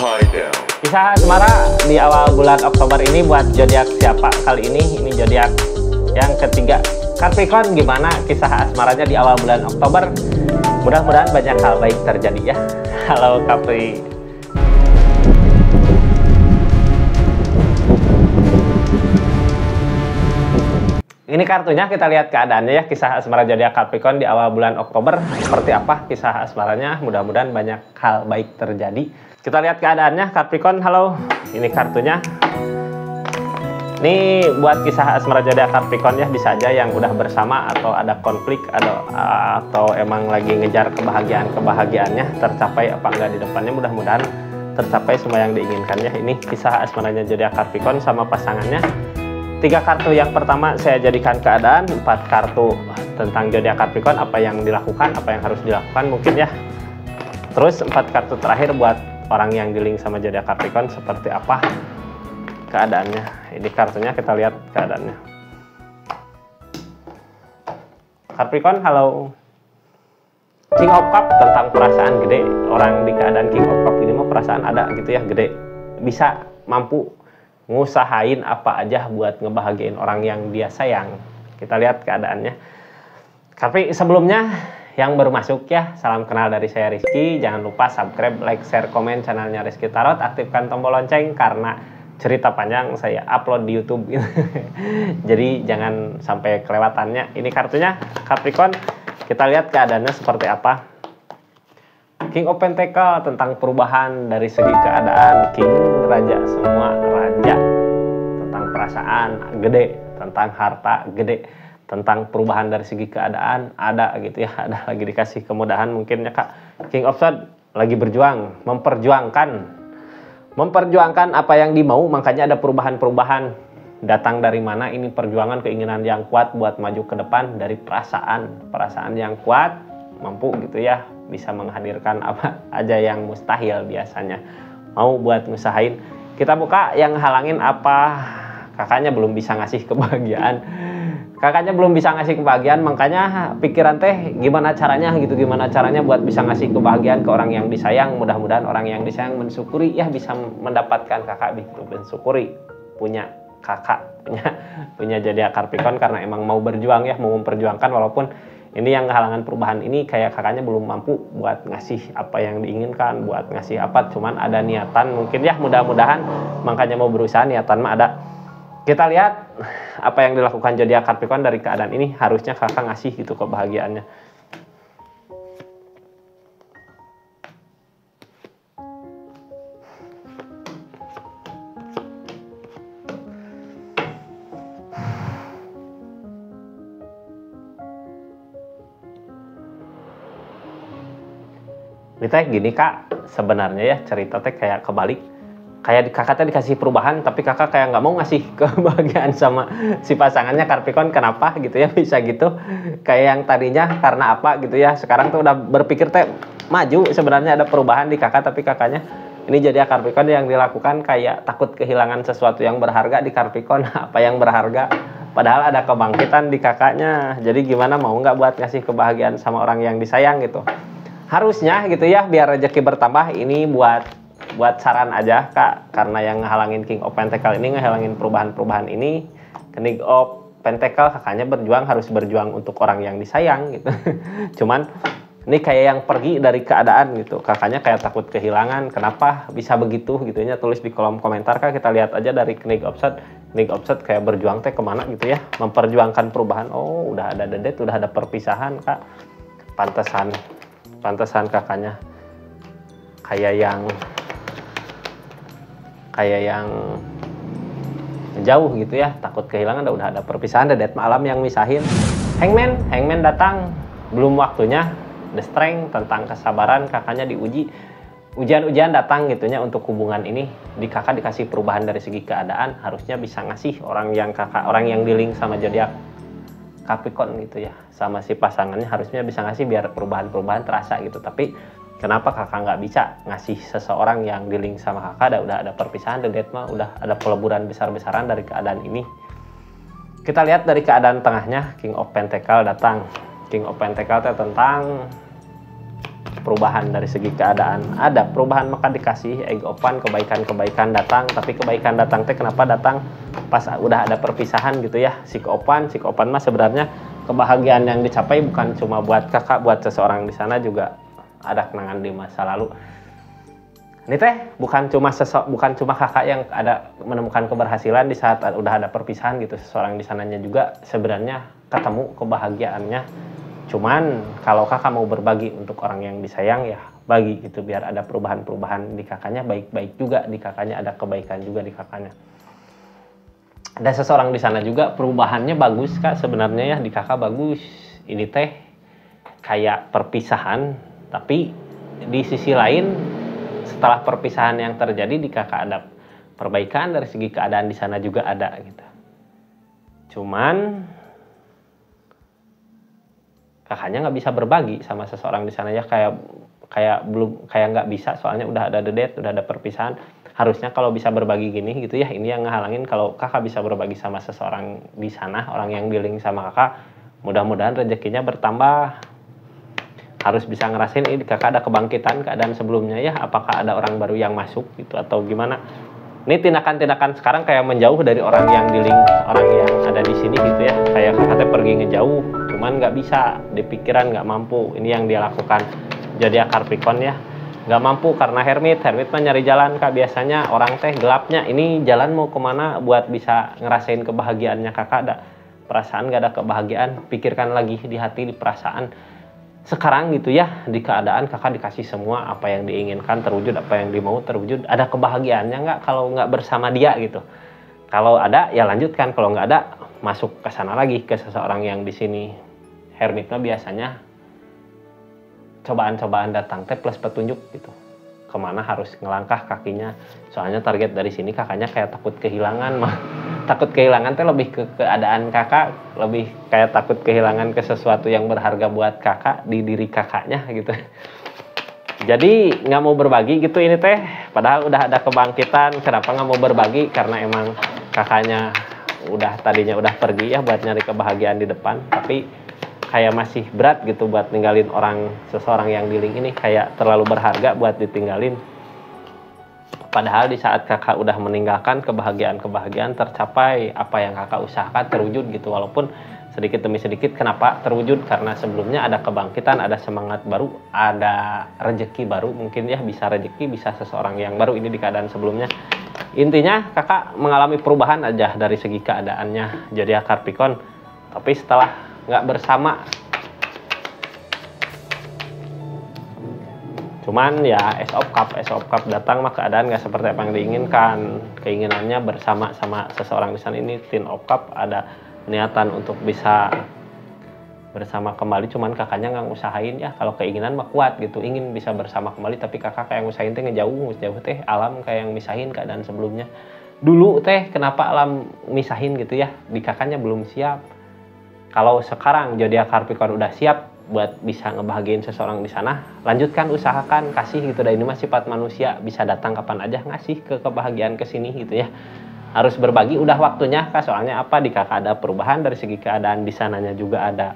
Hideout. Kisah asmara di awal bulan Oktober ini buat zodiak siapa kali ini? Ini zodiak yang ketiga, Capricorn. Gimana kisah asmaranya di awal bulan Oktober? Mudah-mudahan banyak hal baik terjadi ya. Halo Capri. Ini kartunya, kita lihat keadaannya ya, kisah asmara zodiak Capricorn di awal bulan Oktober. Seperti apa kisah asmaranya? Mudah-mudahan banyak hal baik terjadi. Kita lihat keadaannya Capricorn. Halo. Ini kartunya. Ini buat kisah asmara zodiak Capricorn ya, bisa aja yang udah bersama atau ada konflik atau emang lagi ngejar kebahagiaannya tercapai apa enggak di depannya. Mudah-mudahan tercapai semua yang diinginkannya. Ini kisah asmaranya zodiak Capricorn sama pasangannya. 3 kartu yang pertama saya jadikan keadaan, 4 kartu tentang zodiak Capricorn, apa yang dilakukan, apa yang harus dilakukan mungkin ya. Terus 4 kartu terakhir buat orang yang di link sama zodiak Capricorn, seperti apa keadaannya. Ini kartunya, kita lihat keadaannya. Capricorn, halo. King of Cup tentang perasaan gede. Orang di keadaan King of Cup ini mah perasaan ada gitu ya, gede. Bisa, mampu ngusahain apa aja buat ngebahagiain orang yang dia sayang. Kita lihat keadaannya. Tapi sebelumnya yang baru masuk ya, salam kenal dari saya Rizky. Jangan lupa subscribe, like, share, komen channelnya Rizky Tarot. Aktifkan tombol lonceng karena cerita panjang saya upload di YouTube gitu. Jadi jangan sampai kelewatannya. Ini kartunya Capricorn. Kita lihat keadaannya seperti apa. King of Pentacle tentang perubahan dari segi keadaan. King, raja, semua raja. Tentang perasaan gede, tentang harta gede, tentang perubahan dari segi keadaan ada gitu ya. Ada lagi dikasih kemudahan mungkin ya Kak. King of Swords lagi berjuang, memperjuangkan apa yang dimau, makanya ada perubahan-perubahan. Datang dari mana ini perjuangan, keinginan yang kuat buat maju ke depan dari perasaan yang kuat, mampu gitu ya, bisa menghadirkan apa aja yang mustahil biasanya. Mau buat ngusahain. Kita buka yang halangin apa? Kakaknya belum bisa ngasih kebahagiaan. Kakaknya belum bisa ngasih kebahagiaan, makanya pikiran teh gimana caranya gitu, gimana caranya buat bisa ngasih kebahagiaan ke orang yang disayang. Mudah-mudahan orang yang disayang mensyukuri ya, bisa mendapatkan kakak gitu, mensyukuri punya kakak, punya zodiak Capricorn karena emang mau berjuang ya, mau memperjuangkan. Walaupun ini yang halangan perubahan ini kayak kakaknya belum mampu buat ngasih apa yang diinginkan, buat ngasih apa, cuman ada niatan mungkin ya, mudah-mudahan makanya mau berusaha, niatan mah ada. Kita lihat apa yang dilakukan zodiak Capricorn dari keadaan ini. Harusnya kakak ngasih gitu kebahagiaannya. Ini teh gini Kak, sebenarnya ya cerita teh kayak kebalik. Kayak kakak teh dikasih perubahan, tapi kakak kayak nggak mau ngasih kebahagiaan sama si pasangannya Capricorn. Kenapa gitu ya bisa gitu? Kayak yang tadinya karena apa gitu ya, sekarang tuh udah berpikir teh maju. Sebenarnya ada perubahan di kakak, tapi kakaknya ini jadi Capricorn yang dilakukan kayak takut kehilangan sesuatu yang berharga di Capricorn. Apa yang berharga? Padahal ada kebangkitan di kakaknya. Jadi gimana, mau nggak buat ngasih kebahagiaan sama orang yang disayang gitu? Harusnya gitu ya, biar rezeki bertambah. Ini buat saran aja Kak, karena yang ngehalangin King of Pentacle ini, ngehalangin perubahan-perubahan ini. King of Pentacle kakaknya berjuang, harus berjuang untuk orang yang disayang gitu. Cuman ini kayak yang pergi dari keadaan gitu, kakaknya kayak takut kehilangan. Kenapa bisa begitu gitu ya, tulis di kolom komentar Kak. Kita lihat aja dari King of Swords. King of Swords kayak berjuang teh kemana gitu ya, memperjuangkan perubahan. Oh udah ada dedet, udah ada perpisahan Kak. Pantesan kakaknya kayak yang jauh gitu ya, takut kehilangan. Udah ada perpisahan, dedet malam yang misahin. Hangman datang, belum waktunya. The Strength tentang kesabaran, kakaknya diuji, ujian datang gitunya untuk hubungan ini. Di kakak dikasih perubahan dari segi keadaan, harusnya bisa ngasih orang yang di link sama zodiak Capricorn gitu ya, sama si pasangannya harusnya bisa ngasih biar perubahan-perubahan terasa gitu. Tapi kenapa kakak nggak bisa ngasih seseorang yang di link sama kakak? Udah ada perpisahan, dedet mah udah ada peleburan besar-besaran dari keadaan ini. Kita lihat dari keadaan tengahnya, King of Pentacle datang. King of Pentacle tentang perubahan dari segi keadaan. Ada perubahan maka dikasih egg open, kebaikan-kebaikan datang. Tapi kebaikan datang teh kenapa datang pas udah ada perpisahan gitu ya. Si open mah sebenarnya kebahagiaan yang dicapai bukan cuma buat kakak, buat seseorang di sana juga ada kenangan di masa lalu. Ini teh bukan cuma kakak yang ada menemukan keberhasilan di saat udah ada perpisahan gitu. Seseorang di sananya juga sebenarnya ketemu kebahagiaannya. Cuman kalau kakak mau berbagi untuk orang yang disayang ya bagi gitu, biar ada perubahan-perubahan di kakaknya, baik-baik juga di kakaknya, ada kebaikan juga di kakaknya. Ada seseorang di sana juga perubahannya bagus kak sebenarnya ya, di kakak bagus. Ini teh kayak perpisahan, tapi di sisi lain setelah perpisahan yang terjadi di kakak ada perbaikan dari segi keadaan di sana juga ada gitu. Cuman kakaknya nggak bisa berbagi sama seseorang di sana ya, kayak nggak bisa, soalnya udah ada dedet, udah ada perpisahan. Harusnya kalau bisa berbagi gini gitu ya, ini yang ngehalangin kalau kakak bisa berbagi sama seseorang di sana, orang yang dealing sama kakak. Mudah-mudahan rezekinya bertambah, harus bisa ngerasain ini kakak ada kebangkitan keadaan sebelumnya ya, apakah ada orang baru yang masuk gitu atau gimana. Ini tindakan-tindakan sekarang kayak menjauh dari orang yang dealing, orang yang ada di sini gitu ya, kayak kakaknya pergi ngejauh, cuman nggak bisa, di pikiran nggak mampu. Ini yang dia lakukan jadi Capricorn ya, nggak mampu karena hermit mah nyari jalan kak. Biasanya orang teh gelapnya, ini jalan mau kemana buat bisa ngerasain kebahagiaannya kakak. Ada perasaan nggak ada kebahagiaan, pikirkan lagi di hati, di perasaan. Sekarang gitu ya, di keadaan kakak dikasih semua apa yang diinginkan terwujud, apa yang dimau terwujud. Ada kebahagiaannya nggak kalau nggak bersama dia gitu? Kalau ada ya lanjutkan, kalau nggak ada masuk ke sana lagi ke seseorang yang di sini. Hermit mah biasanya cobaan-cobaan datang teh plus petunjuk gitu, kemana harus ngelangkah kakinya. Soalnya target dari sini kakaknya kayak takut kehilangan mah. Takut kehilangan teh lebih ke keadaan kakak, lebih kayak takut kehilangan ke sesuatu yang berharga buat kakak di diri kakaknya gitu. Jadi nggak mau berbagi gitu ini teh, padahal udah ada kebangkitan. Kenapa nggak mau berbagi? Karena emang kakaknya tadinya udah pergi ya buat nyari kebahagiaan di depan, tapi kayak masih berat gitu buat ninggalin seseorang yang dealing ini, kayak terlalu berharga buat ditinggalin. Padahal di saat kakak udah meninggalkan, kebahagiaan tercapai, apa yang kakak usahakan terwujud gitu. Walaupun sedikit demi sedikit, kenapa terwujud? Karena sebelumnya ada kebangkitan, ada semangat baru, ada rezeki baru. Mungkin ya bisa rezeki, bisa seseorang yang baru ini di keadaan sebelumnya. Intinya kakak mengalami perubahan aja dari segi keadaannya jadi Capricorn. Tapi setelah nggak bersama, cuman ya Ace of Cup datang mah keadaan nggak seperti apa yang diinginkan. Keinginannya bersama sama seseorang di sana. Ini Ten of Cup, ada niatan untuk bisa bersama kembali, cuman kakaknya nggak ngusahain ya. Kalau keinginan mah kuat gitu, ingin bisa bersama kembali, tapi kakak kayak ngusahain teh ngejauh teh alam kayak yang misahin keadaan sebelumnya. Dulu teh kenapa alam misahin gitu ya, di kakaknya belum siap. Kalau sekarang zodiak Capricorn udah siap buat bisa ngebahagiain seseorang di sana, lanjutkan, usahakan, kasih gitu. Dan ini mah sifat manusia, bisa datang kapan aja ngasih kebahagiaan ke sini gitu ya. Harus berbagi, udah waktunya kak. Soalnya apa, di kakak ada perubahan dari segi keadaan, di sananya juga ada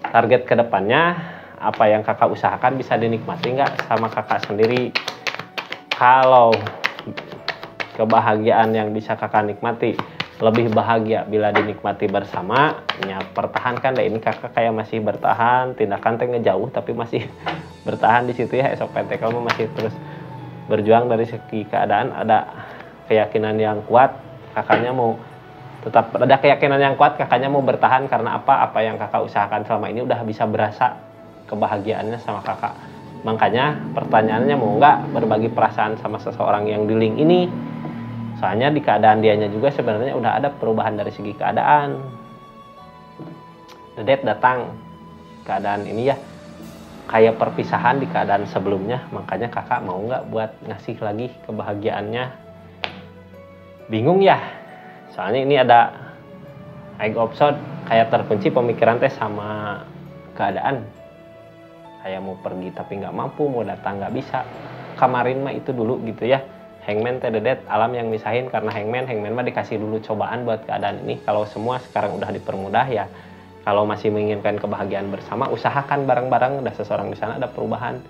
target ke depannya. Apa yang kakak usahakan bisa dinikmati nggak sama kakak sendiri. Kalau kebahagiaan yang bisa kakak nikmati lebih bahagia bila dinikmati bersama, ya pertahankan deh. Ini kakak kayak masih bertahan, tindakan teh ngejauh tapi masih bertahan di situ ya. Esok PT kamu masih terus berjuang dari segi keadaan, ada keyakinan yang kuat. Kakaknya mau tetap ada keyakinan yang kuat, kakaknya mau bertahan karena apa yang kakak usahakan selama ini udah bisa berasa kebahagiaannya sama kakak. Makanya pertanyaannya, mau nggak berbagi perasaan sama seseorang yang di link ini? Soalnya di keadaan dianya juga sebenarnya udah ada perubahan dari segi keadaan. Dedet datang, keadaan ini ya kayak perpisahan di keadaan sebelumnya. Makanya kakak mau nggak buat ngasih lagi kebahagiaannya? Bingung ya, soalnya ini ada egg option, kayak terkunci pemikiran teh sama keadaan. Kayak mau pergi tapi nggak mampu, mau datang nggak bisa. Kemarin mah itu dulu gitu ya. Hangman teh dedet, alam yang misahin karena hangman mah dikasih dulu cobaan buat keadaan ini. Kalau semua sekarang udah dipermudah ya, kalau masih menginginkan kebahagiaan bersama, usahakan bareng-bareng. Ada seseorang di sana, ada perubahan.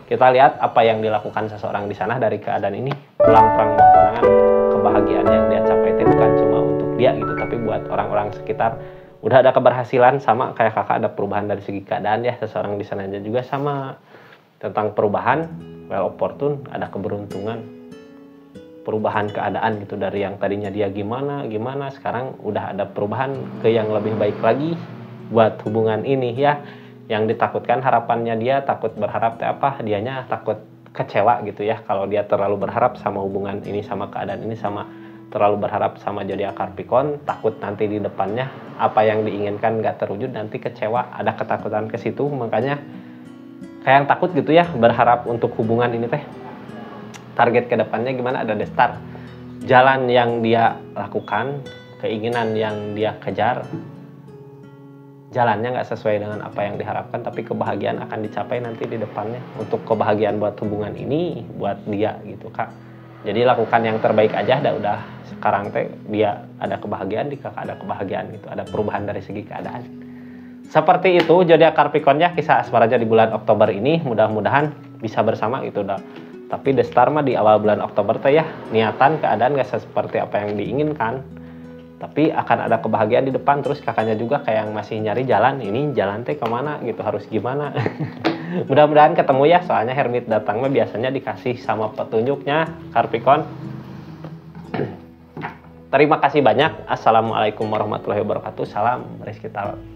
Kita lihat apa yang dilakukan seseorang di sana dari keadaan ini. Pulang perang kemenangan, kebahagiaan yang dia capai itu bukan cuma untuk dia gitu, tapi buat orang-orang sekitar. Udah ada keberhasilan, sama kayak kakak ada perubahan dari segi keadaan ya, seseorang di sana aja juga sama tentang perubahan, well opportune, ada keberuntungan, perubahan keadaan gitu, dari yang tadinya dia gimana sekarang udah ada perubahan ke yang lebih baik lagi buat hubungan ini ya. Yang ditakutkan harapannya dia takut berharap dianya takut kecewa gitu ya, kalau dia terlalu berharap sama hubungan ini, sama keadaan ini, sama terlalu berharap sama zodiak Capricorn, takut nanti di depannya apa yang diinginkan gak terwujud, nanti kecewa, ada ketakutan ke situ. Makanya kayak yang takut gitu ya berharap untuk hubungan ini teh. Target kedepannya gimana, ada the star, jalan yang dia lakukan, keinginan yang dia kejar, jalannya nggak sesuai dengan apa yang diharapkan, tapi kebahagiaan akan dicapai nanti di depannya. Untuk kebahagiaan buat hubungan ini, buat dia gitu kak. Jadi lakukan yang terbaik aja, udah sekarang teh dia ada kebahagiaan, di kakak ada kebahagiaan gitu, ada perubahan dari segi keadaan. Seperti itu zodiak Capricorn ya, kisah asmaranya di bulan Oktober ini, mudah-mudahan bisa bersama gitu udah. Tapi the star mah di awal bulan Oktober teh ya, niatan keadaan gak seperti apa yang diinginkan, tapi akan ada kebahagiaan di depan. Terus kakaknya juga kayak yang masih nyari jalan, ini jalan teh kemana gitu, harus gimana. Mudah-mudahan ketemu ya, soalnya Hermit datang mah biasanya dikasih sama petunjuknya Capricorn. Terima kasih banyak. Assalamualaikum warahmatullahi wabarakatuh. Salam Rizky Tarot.